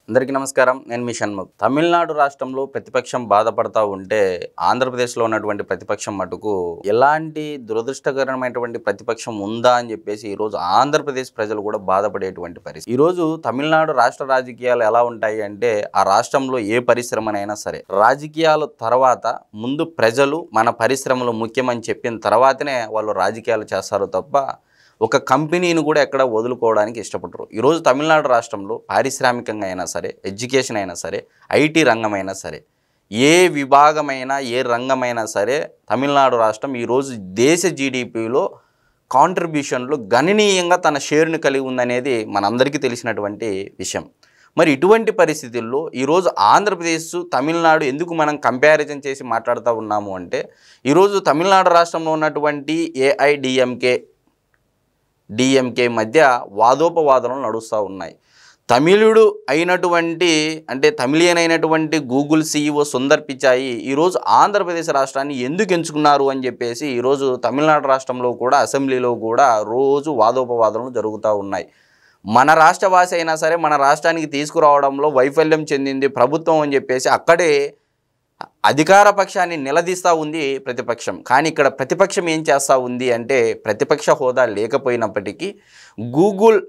అందరికీ నమస్కారం. నేను మీ షణ్ముఖ్. తమిళనాడు రాష్ట్రంలో ప్రతిపక్షం బాధపడతా ఉంటే ఆంధ్రప్రదేశ్లో ఉన్నటువంటి ప్రతిపక్షం మటుకు ఎలాంటి దురదృష్టకరమైనటువంటి ప్రతిపక్షం ఉందా అని చెప్పేసి ఈరోజు ఆంధ్రప్రదేశ్ ప్రజలు కూడా బాధపడేటువంటి పరిస్థితి. ఈరోజు తమిళనాడు రాష్ట్ర రాజకీయాలు ఎలా ఉంటాయి అంటే ఆ రాష్ట్రంలో ఏ పరిశ్రమనైనా సరే రాజకీయాల తర్వాత ముందు ప్రజలు మన పరిశ్రమలు ముఖ్యమని చెప్పిన తర్వాతనే వాళ్ళు రాజకీయాలు చేస్తారు తప్ప ఒక కంపెనీని కూడా ఎక్కడ వదులుకోవడానికి ఇష్టపడరు. ఈరోజు తమిళనాడు రాష్ట్రంలో పారిశ్రామికంగా అయినా సరే, ఎడ్యుకేషన్ అయినా సరే, ఐటీ రంగమైనా సరే, ఏ విభాగమైనా ఏ రంగమైనా సరే తమిళనాడు రాష్ట్రం ఈరోజు దేశ జీడిపిలో కాంట్రిబ్యూషన్లో గణనీయంగా తన షేర్ని కలిగి ఉందనేది మనందరికీ తెలిసినటువంటి విషయం. మరి ఇటువంటి పరిస్థితుల్లో ఈరోజు ఆంధ్రప్రదేశ్ తమిళనాడు ఎందుకు మనం కంపారిజన్ చేసి మాట్లాడుతూ ఉన్నాము అంటే ఈరోజు తమిళనాడు రాష్ట్రంలో ఉన్నటువంటి డిఎంకే మధ్య వాదోపవాదనలు నడుస్తూ ఉన్నాయి. తమిళుడు అయినటువంటి అంటే తమిళియన్ అయినటువంటి గూగుల్ CEO సుందర్ పిచాయి ఈరోజు ఆంధ్రప్రదేశ్ రాష్ట్రాన్ని ఎందుకు ఎంచుకున్నారు అని చెప్పేసి ఈరోజు తమిళనాడు రాష్ట్రంలో కూడా అసెంబ్లీలో కూడా రోజు వాదోపవాదనలు జరుగుతూ ఉన్నాయి. మన రాష్ట్రవాసి అయినా సరే మన రాష్ట్రానికి తీసుకురావడంలో వైఫల్యం చెందింది ప్రభుత్వం అని చెప్పేసి అక్కడే అధికార పక్షాన్ని నిలదీస్తూ ఉంది ప్రతిపక్షం. కానీ ఇక్కడ ప్రతిపక్షం ఏం చేస్తూ ఉంది అంటే ప్రతిపక్ష హోదా లేకపోయినప్పటికీ గూగుల్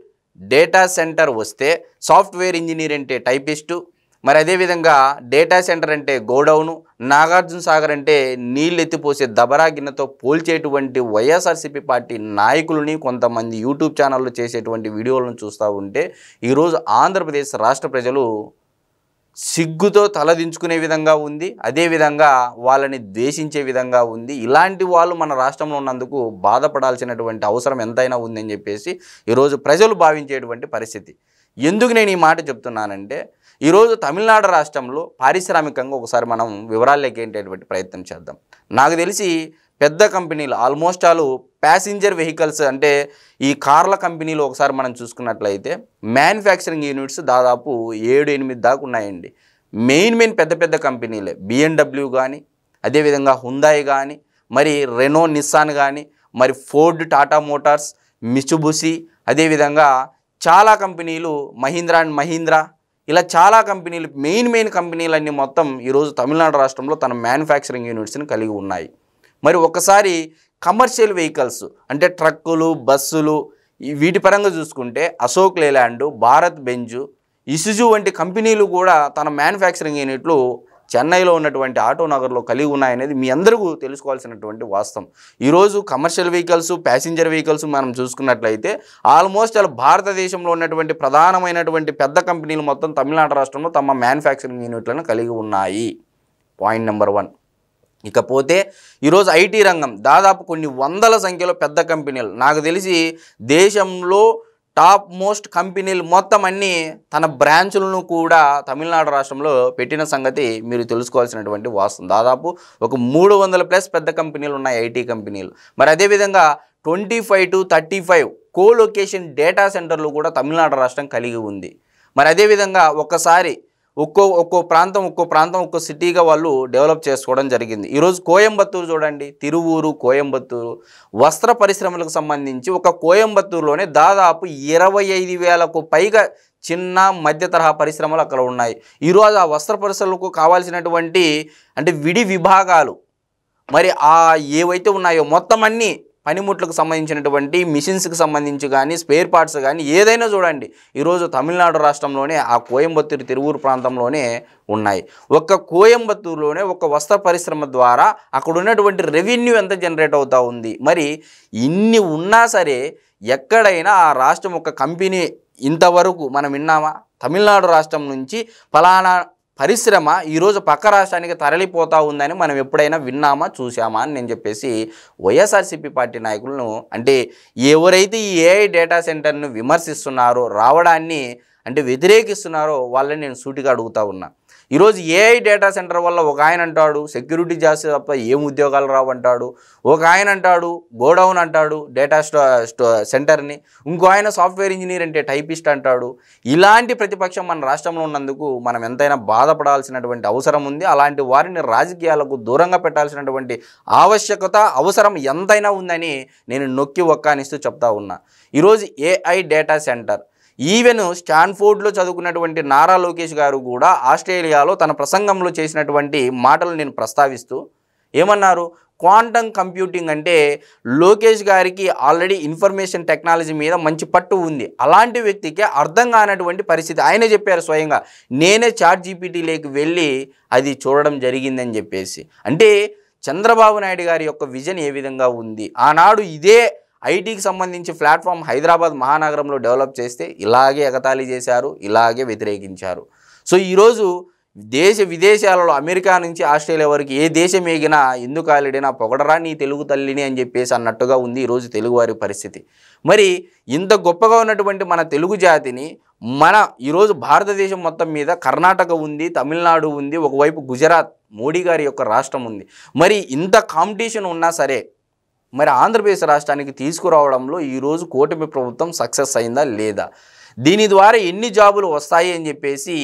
డేటా సెంటర్ వస్తే సాఫ్ట్వేర్ ఇంజనీర్ అంటే టైపిస్టు, మరి అదేవిధంగా డేటా సెంటర్ అంటే గోడౌను, నాగార్జున సాగర్ అంటే నీళ్ళు ఎత్తిపోసే దబరా గిన్నెతో పోల్చేటువంటి వైఎస్ఆర్సీపీ పార్టీ నాయకులని కొంతమంది యూట్యూబ్ ఛానళ్ళు చేసేటువంటి వీడియోలను చూస్తూ ఉంటే ఈరోజు ఆంధ్రప్రదేశ్ రాష్ట్ర ప్రజలు సిగ్గుతో తలదించుకునే విధంగా ఉంది, అదేవిధంగా వాళ్ళని ద్వేషించే విధంగా ఉంది. ఇలాంటి వాళ్ళు మన రాష్ట్రంలో ఉన్నందుకు బాధపడాల్సినటువంటి అవసరం ఎంతైనా ఉందని చెప్పేసి ఈరోజు ప్రజలు భావించేటువంటి పరిస్థితి. ఎందుకు నేను ఈ మాట చెప్తున్నానంటే ఈరోజు తమిళనాడు రాష్ట్రంలో పారిశ్రామికంగా ఒకసారి మనం వివరాల్లోకి ఏంటేటువంటి ప్రయత్నం చేద్దాం. నాకు తెలిసి పెద్ద కంపెనీలు ఆల్మోస్ట్ ఆల్ ప్యాసింజర్ వెహికల్స్ అంటే ఈ కార్ల కంపెనీలు ఒకసారి మనం చూసుకున్నట్లయితే మ్యానుఫ్యాక్చరింగ్ యూనిట్స్ దాదాపు 7-8 దాకా ఉన్నాయండి. మెయిన్ పెద్ద పెద్ద కంపెనీలే BMW కానీ, అదేవిధంగా హుందాయ్ కానీ, మరి రెనో నిస్సాన్ కానీ, మరి ఫోర్డ్ టాటా మోటార్స్, మిత్సుబిషి, అదేవిధంగా చాలా కంపెనీలు మహీంద్రా ఇలా చాలా కంపెనీలు మెయిన్ కంపెనీలన్నీ మొత్తం ఈరోజు తమిళనాడు రాష్ట్రంలో తన మ్యానుఫ్యాక్చరింగ్ యూనిట్స్ని కలిగి ఉన్నాయి. మరి ఒకసారి కమర్షియల్ వెహికల్స్ అంటే ట్రక్కులు, బస్సులు వీటి పరంగా చూసుకుంటే అశోక్ లేలాండ్, భారత్ బెంజ్, ఇసుజు వంటి కంపెనీలు కూడా తన మ్యానుఫ్యాక్చరింగ్ యూనిట్లు చెన్నైలో ఉన్నటువంటి ఆటో నగర్లో కలిగి ఉన్నాయనేది మీ అందరికీ తెలుసుకోవాల్సినటువంటి వాస్తవం. ఈరోజు కమర్షియల్ వెహికల్స్, ప్యాసింజర్ వెహికల్స్ మనం చూసుకున్నట్లయితే ఆల్మోస్ట్ భారతదేశంలో ఉన్నటువంటి ప్రధానమైనటువంటి పెద్ద కంపెనీలు మొత్తం తమిళనాడు రాష్ట్రంలో తమ మ్యానుఫ్యాక్చరింగ్ యూనిట్లను కలిగి ఉన్నాయి. Point number 1. ఇకపోతే ఈరోజు ఐటీ రంగం దాదాపు కొన్ని వందల సంఖ్యలో పెద్ద కంపెనీలు, నాకు తెలిసి దేశంలో టాప్ మోస్ట్ కంపెనీలు మొత్తం అన్నీ తన బ్రాంచులను కూడా తమిళనాడు రాష్ట్రంలో పెట్టిన సంగతి మీరు తెలుసుకోవాల్సినటువంటి వాస్తవం. దాదాపు ఒక 300+ పెద్ద కంపెనీలు ఉన్నాయి ఐటీ కంపెనీలు. మరి అదేవిధంగా 25 to 35 కోలొకేషన్ డేటా సెంటర్లు కూడా తమిళనాడు రాష్ట్రం కలిగి ఉంది. మరి అదేవిధంగా ఒక్కసారి ఒక్కో ప్రాంతం ఒక్కో సిటీగా వాళ్ళు డెవలప్ చేసుకోవడం జరిగింది. ఈరోజు కోయంబత్తూరు చూడండి, తిరువూరు, కోయంబత్తూరు వస్త్ర పరిశ్రమలకు సంబంధించి ఒక కోయంబత్తూరులోనే దాదాపు 25,000కు పైగా చిన్న మధ్య తరహా పరిశ్రమలు అక్కడ ఉన్నాయి. ఈరోజు ఆ వస్త్ర పరిశ్రమలకు కావాల్సినటువంటి అంటే విడి విభాగాలు మరి ఏవైతే ఉన్నాయో మొత్తం అన్నీ పనిముట్లకు సంబంధించినటువంటి మిషన్స్కి సంబంధించి కానీ స్పేర్ పార్ట్స్ కానీ ఏదైనా చూడండి ఈరోజు తమిళనాడు రాష్ట్రంలోనే ఆ కోయంబత్తూరు తిరువూరు ప్రాంతంలోనే ఉన్నాయి. ఒక్క కోయంబత్తూరులోనే ఒక వస్త్ర పరిశ్రమ ద్వారా అక్కడ ఉన్నటువంటి రెవెన్యూ ఎంత జనరేట్ అవుతూ ఉంది. మరి ఇన్ని ఉన్నా సరే ఎక్కడైనా ఆ రాష్ట్రం ఒక కంపెనీ ఇంతవరకు మనం విన్నామా? తమిళనాడు రాష్ట్రం నుంచి ఫలానా పరిశ్రమ ఈరోజు పక్క రాష్ట్రానికి తరలిపోతూ ఉందని మనం ఎప్పుడైనా విన్నామా, చూసామా అని నేను చెప్పేసి వైఎస్ఆర్సీపీ పార్టీ నాయకులను అంటే ఎవరైతే ఈ ఏఐ డేటా సెంటర్ను విమర్శిస్తున్నారో, రావడాన్ని అంటే వ్యతిరేకిస్తున్నారో వాళ్ళని నేను సూటిగా అడుగుతూ ఉన్నా. ఈరోజు ఏఐ డేటా సెంటర్ వల్ల ఒక ఆయన అంటాడు సెక్యూరిటీ చేస్తే తప్ప ఏం ఉద్యోగాలు రావు అంటాడు, ఒక ఆయన అంటాడు గోడౌన్ అంటాడు డేటా సెంటర్ని, ఇంకో ఆయన సాఫ్ట్వేర్ ఇంజనీర్ అంటే టైపిస్ట్ అంటాడు. ఇలాంటి ప్రతిపక్షం మన రాష్ట్రంలో ఉన్నందుకు మనం ఎంతైనా బాధపడాల్సినటువంటి అవసరం ఉంది. అలాంటి వారిని రాజకీయాలకు దూరంగా పెట్టాల్సినటువంటి ఆవశ్యకత అవసరం ఎంతైనా ఉందని నేను నొక్కి ఒక్కానిస్తూ చెప్తా ఉన్నా. ఈరోజు ఏఐ డేటా సెంటర్ ఈవెన్ స్టాన్ఫోర్డ్లో చదువుకున్నటువంటి నారా లోకేష్ గారు కూడా ఆస్ట్రేలియాలో తన ప్రసంగంలో చేసినటువంటి మాటలు నేను ప్రస్తావిస్తూ ఏమన్నారు, క్వాంటమ్ కంప్యూటింగ్ అంటే లోకేష్ గారికి ఆల్రెడీ ఇన్ఫర్మేషన్ టెక్నాలజీ మీద మంచి పట్టు ఉంది, అలాంటి వ్యక్తికి అర్థం కానటువంటి పరిస్థితి. ఆయనే చెప్పారు స్వయంగా, నేనే ChatGPTలోకి వెళ్ళి అది చూడడం జరిగిందని చెప్పేసి. అంటే చంద్రబాబు నాయుడు గారి యొక్క విజన్ ఏ విధంగా ఉంది, ఆనాడు ఇదే ఐటీకి సంబంధించి ప్లాట్ఫామ్ హైదరాబాద్ మహానగరంలో డెవలప్ చేస్తే ఇలాగే ఎగతాళి చేశారు, ఇలాగే వ్యతిరేకించారు. సో ఈరోజు దేశ విదేశాలలో అమెరికా నుంచి ఆస్ట్రేలియా వరకు ఏ దేశం ఏగినా ఎందుకు ఆలిడినా పొగడరా నీ తెలుగు తల్లిని అని చెప్పేసి అన్నట్టుగా ఉంది ఈరోజు తెలుగువారి పరిస్థితి. మరి ఇంత గొప్పగా ఉన్నటువంటి మన తెలుగు జాతిని ఈరోజు భారతదేశం మొత్తం మీద కర్ణాటక ఉంది, తమిళనాడు ఉంది, ఒకవైపు గుజరాత్ మోడీ గారి యొక్క రాష్ట్రం ఉంది. మరి ఇంత కాంపిటీషన్ ఉన్నా సరే మరి ఆంధ్రప్రదేశ్ రాష్ట్రానికి తీసుకురావడంలో ఈరోజు కూటమి ప్రభుత్వం సక్సెస్ అయిందా లేదా, దీని ద్వారా ఎన్ని జాబులు వస్తాయి అని చెప్పేసి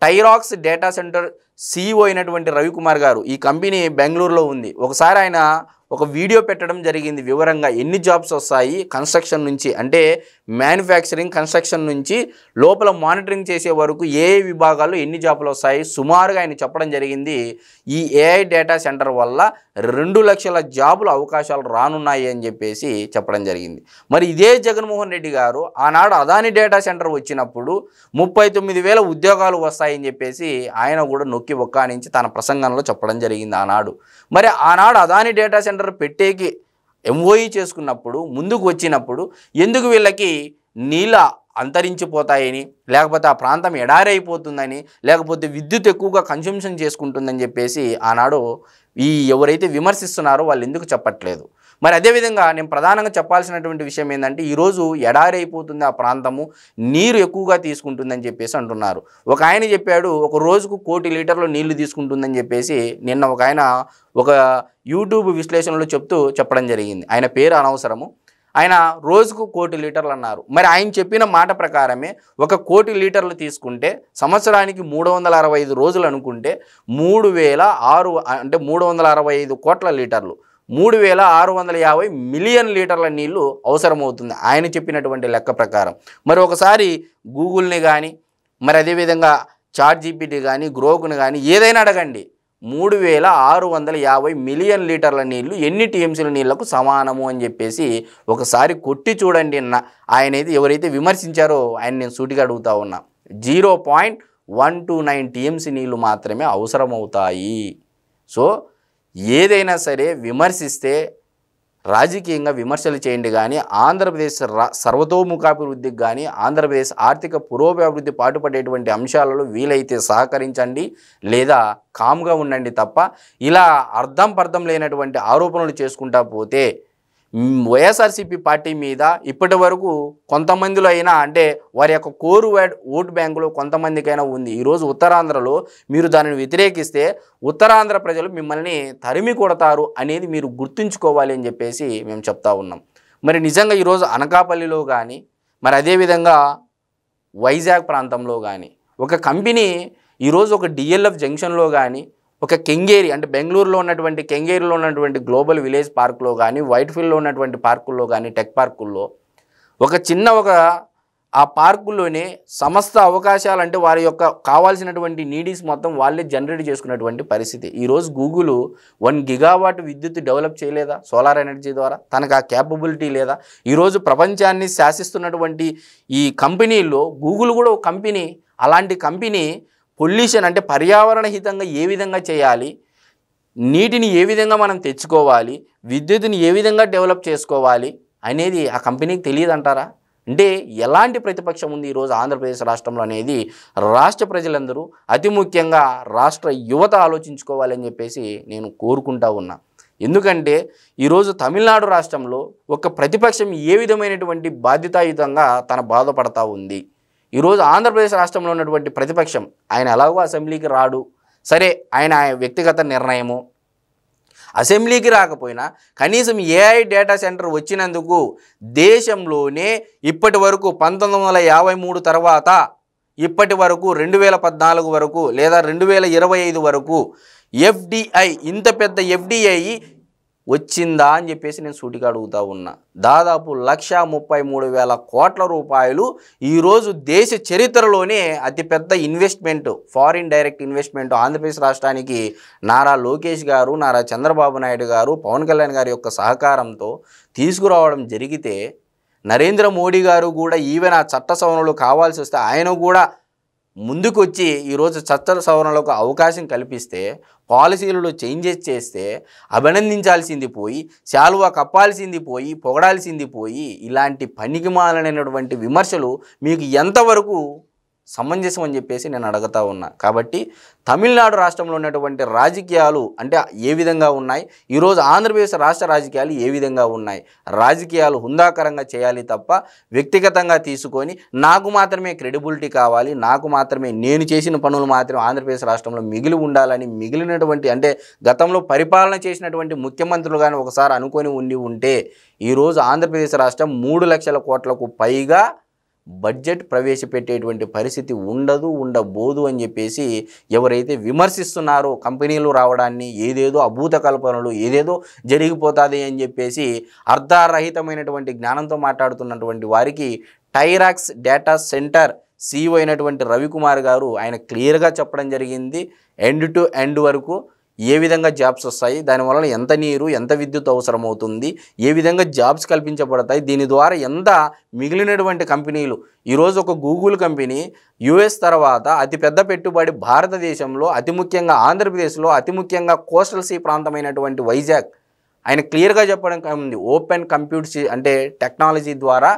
టైరాక్స్ డేటా సెంటర్ CEO అయినటువంటి రవికుమార్ గారు, ఈ కంపెనీ బెంగళూరులో ఉంది, ఒకసారి ఆయన ఒక వీడియో పెట్టడం జరిగింది వివరంగా ఎన్ని జాబ్స్ వస్తాయి కన్స్ట్రక్షన్ నుంచి, అంటే మ్యానుఫ్యాక్చరింగ్ కన్స్ట్రక్షన్ నుంచి లోపల మానిటరింగ్ చేసే వరకు ఏ విభాగాల్లో ఎన్ని జాబులు వస్తాయి సుమారుగా ఆయన చెప్పడం జరిగింది. ఈ AI డేటా సెంటర్ వల్ల 2 లక్షల జాబుల అవకాశాలు రానున్నాయి అని చెప్పేసి చెప్పడం జరిగింది. మరి ఇదే జగన్మోహన్ రెడ్డి గారు ఆనాడు అదాని డేటా సెంటర్ వచ్చినప్పుడు 39,000 ఉద్యోగాలు వస్తాయని చెప్పేసి ఆయన కూడా నొక్కి ఒక్కానించి తన ప్రసంగంలో చెప్పడం జరిగింది ఆనాడు. మరి ఆనాడు అదాని డేటా సెంటర్ పెట్టేకి MOE చేసుకున్నప్పుడు ముందుకు వచ్చినప్పుడు ఎందుకు వీళ్ళకి నీళ్ళ అంతరించిపోతాయని, లేకపోతే ఆ ప్రాంతం ఎడారి అయిపోతుందని, లేకపోతే విద్యుత్ ఎక్కువగా కన్సంప్షన్ చేసుకుంటుందని చెప్పేసి ఆనాడు ఎవరైతే విమర్శిస్తున్నారో వాళ్ళు ఎందుకు చెప్పట్లేదు. మరి అదేవిధంగా నేను ప్రధానంగా చెప్పాల్సినటువంటి విషయం ఏంటంటే ఈరోజు ఎడారి అయిపోతుంది ఆ ప్రాంతము, నీరు ఎక్కువగా తీసుకుంటుందని చెప్పేసి అంటున్నారు. ఒక ఆయన చెప్పాడు ఒక రోజుకు 1 కోటి లీటర్లు నీళ్లు తీసుకుంటుందని చెప్పేసి నిన్న ఒక ఆయన ఒక యూట్యూబ్ విశ్లేషణలో చెప్పడం జరిగింది. ఆయన పేరు అనవసరము. ఆయన రోజుకు 1 కోటి లీటర్లు అన్నారు. మరి ఆయన చెప్పిన మాట ప్రకారమే 1 కోటి లీటర్లు తీసుకుంటే సంవత్సరానికి 365 రోజులు అనుకుంటే 365 కోట్ల లీటర్లు, 3650 మిలియన్ లీటర్ల నీళ్లు అవసరమవుతుంది ఆయన చెప్పినటువంటి లెక్క ప్రకారం. మరి ఒకసారి గూగుల్ని కానీ మరి అదేవిధంగా ChatGPT కానీ గ్రోక్ని కానీ ఏదైనా అడగండి, 3650 మిలియన్ లీటర్ల నీళ్లు ఎన్ని టీఎంసీల నీళ్లకు సమానము అని చెప్పేసి ఒకసారి కొట్టి చూడండి. ఆయన అయితే ఎవరైతే విమర్శించారో ఆయన నేను సూటిగా అడుగుతా ఉన్నా, 0.129 టీఎంసీ నీళ్లు మాత్రమే అవసరమవుతాయి. సో ఏదైనా సరే విమర్శిస్తే రాజకీయంగా విమర్శలు చేయండి, కానీ ఆంధ్రప్రదేశ్ సర్వతోముఖాభివృద్ధికి కానీ ఆంధ్రప్రదేశ్ ఆర్థిక పురోభివృద్ధి పాటుపడేటువంటి అంశాలలో వీలైతే సహకరించండి, లేదా కామ్గా ఉండండి తప్ప ఇలా అర్థం పర్థం లేనటువంటి ఆరోపణలు చేసుకుంటా పోతే వైఎస్ఆర్సీపీ పార్టీ మీద ఇప్పటి వరకు కొంతమందిలో అయినా అంటే వారి యొక్క కోరు ఓటు బ్యాంకులో కొంతమందికైనా ఉంది. ఈరోజు ఉత్తరాంధ్రలో మీరు దానిని వ్యతిరేకిస్తే ఉత్తరాంధ్ర ప్రజలు మిమ్మల్ని తరిమి కొడతారు అనేది మీరు గుర్తుంచుకోవాలి అని చెప్పేసి మేము చెప్తా ఉన్నాం. మరి నిజంగా ఈరోజు అనకాపల్లిలో కానీ మరి అదేవిధంగా వైజాగ్ ప్రాంతంలో కానీ ఒక కంపెనీ ఈరోజు ఒక DLF జంక్షన్లో కానీ ఒక కెంగేరి అంటే బెంగళూరులో ఉన్నటువంటి కెంగేరిలో ఉన్నటువంటి గ్లోబల్ విలేజ్ పార్కులో కానీ వైట్ఫీల్డ్లో ఉన్నటువంటి పార్కుల్లో కానీ టెక్ పార్కుల్లో ఒక ఆ పార్కుల్లోనే సమస్త అవకాశాలు అంటే వారి యొక్క కావాల్సినటువంటి నీడీస్ మొత్తం వాళ్ళే జనరేట్ చేసుకున్నటువంటి పరిస్థితి. ఈరోజు గూగుల్ 1 గిగావాట్ విద్యుత్ డెవలప్ చేయలేదా సోలార్ ఎనర్జీ ద్వారా? తనకు ఆ క్యాపబిలిటీ లేదా? ఈరోజు ప్రపంచాన్ని శాసిస్తున్నటువంటి ఈ కంపెనీల్లో గూగుల్ కూడా ఒక కంపెనీ. అలాంటి కంపెనీ పొల్యూషన్ అంటే పర్యావరణ హితంగా ఏ విధంగా చేయాలి, నీటిని ఏ విధంగా మనం తెచ్చుకోవాలి, విద్యుత్తుని ఏ విధంగా డెవలప్ చేసుకోవాలి అనేది ఆ కంపెనీకి తెలియదంటారా? అంటే ఎలాంటి ప్రతిపక్షం ఉంది ఈరోజు ఆంధ్రప్రదేశ్ రాష్ట్రంలో అనేది రాష్ట్ర ప్రజలందరూ అతి ముఖ్యంగా రాష్ట్ర యువత ఆలోచించుకోవాలని చెప్పేసి నేను కోరుకుంటా ఉన్నా. ఎందుకంటే ఈరోజు తమిళనాడు రాష్ట్రంలో ఒక ప్రతిపక్షం ఏ విధమైనటువంటి బాధ్యతాయుతంగా తన బాధపడతా ఉంది. ఈరోజు ఆంధ్రప్రదేశ్ రాష్ట్రంలో ఉన్నటువంటి ప్రతిపక్షం ఆయన ఎలాగో అసెంబ్లీకి రాడు, సరే ఆయన వ్యక్తిగత నిర్ణయము, అసెంబ్లీకి రాకపోయినా కనీసం AI డేటా సెంటర్ వచ్చినందుకు దేశంలోనే ఇప్పటి వరకు 1953 తర్వాత ఇప్పటి వరకు 2014 వరకు లేదా 2025 వరకు FDI ఇంత పెద్ద FDI వచ్చిందా అని చెప్పేసి నేను సూటిగా అడుగుతా ఉన్నా. దాదాపు 1,33,000 కోట్ల రూపాయలు ఈరోజు దేశ చరిత్రలోనే అతిపెద్ద investment, foreign direct investment Andhra Pradesh రాష్ట్రానికి నారా లోకేష్ గారు, నారా చంద్రబాబు నాయుడు గారు, పవన్ కళ్యాణ్ గారి యొక్క సహకారంతో తీసుకురావడం జరిగితే, నరేంద్ర మోడీ గారు కూడా ఈవెన్ ఆ చట్ట సవరణలు కావాల్సి వస్తే ఆయన కూడా ముందుకొచ్చి ఈరోజు చట్ట సవరణలకు అవకాశం కల్పిస్తే, పాలసీలలో చేంజెస్ చేస్తే అభినందించాల్సింది పోయి, శాలువా కప్పాల్సింది పోయి, పొగడాల్సింది పోయి, ఇలాంటి పనికిమాలినటువంటి విమర్శలు మీకు ఎంతవరకు సమంజసం అని చెప్పేసి నేను అడుగుతా ఉన్నా. కాబట్టి తమిళనాడు రాష్ట్రంలో ఉన్నటువంటి రాజకీయాలు అంటే ఏ విధంగా ఉన్నాయి, ఈరోజు ఆంధ్రప్రదేశ్ రాష్ట్ర రాజకీయాలు ఏ విధంగా ఉన్నాయి, రాజకీయాలు హుందాకరంగా చేయాలి తప్ప వ్యక్తిగతంగా తీసుకొని నాకు మాత్రమే క్రెడిబిలిటీ కావాలి, నాకు మాత్రమే నేను చేసిన పనులు మాత్రం ఆంధ్రప్రదేశ్ రాష్ట్రంలో మిగిలి ఉండాలని మిగిలినటువంటి అంటే గతంలో పరిపాలన చేసినటువంటి ముఖ్యమంత్రులు కానీ ఒకసారి అనుకొని ఉంటే ఈరోజు ఆంధ్రప్రదేశ్ రాష్ట్రం 3 లక్షల కోట్లకు పైగా బడ్జెట్ ప్రవేశపెట్టేటువంటి పరిస్థితి ఉండబోదు అని చెప్పేసి ఎవరైతే విమర్శిస్తున్నారో కంపెనీలు రావడాన్ని, ఏదేదో అభూత కల్పనలు, ఏదేదో జరిగిపోతుంది అని చెప్పేసి అర్ధరహితమైనటువంటి జ్ఞానంతో మాట్లాడుతున్నటువంటి వారికి టైరాక్స్ డేటా సెంటర్ CEO అయినటువంటి రవికుమార్ గారు ఆయన క్లియర్గా చెప్పడం జరిగింది. ఎండ్ టు ఎండ్ వరకు ఏ విధంగా జాబ్స్ వస్తాయి, దానివల్ల ఎంత నీరు ఎంత విద్యుత్ అవసరమవుతుంది, ఏ విధంగా జాబ్స్ కల్పించబడతాయి, దీని ద్వారా ఎంత మిగిలినటువంటి కంపెనీలు ఈరోజు ఒక గూగుల్ కంపెనీ US తర్వాత అతిపెద్ద పెట్టుబడి భారతదేశంలో, అతి ముఖ్యంగా ఆంధ్రప్రదేశ్లో, అతి ముఖ్యంగా కోస్టల్ సీ ప్రాంతమైనటువంటి వైజాగ్ ఆయన క్లియర్గా చెప్పడం ఉంది. ఓపెన్ కంప్యూట్ అంటే టెక్నాలజీ ద్వారా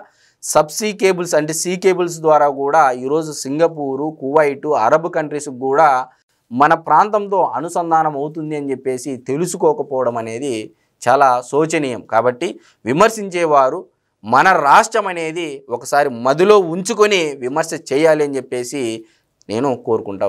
సబ్సీ కేబుల్స్ అంటే సీ కేబుల్స్ ద్వారా కూడా ఈరోజు సింగపూరు, కువైట్, అరబ్ కంట్రీస్కి కూడా మన ప్రాంతంతో అనుసంధానం అవుతుంది అని చెప్పేసి తెలుసుకోకపోవడం అనేది చాలా శోచనీయం. కాబట్టి విమర్శించేవారు మన రాష్ట్రం అనేది ఒకసారి మదిలో ఉంచుకొని విమర్శ చేయాలి అని చెప్పేసి నేను కోరుకుంటా ఉన్నాను.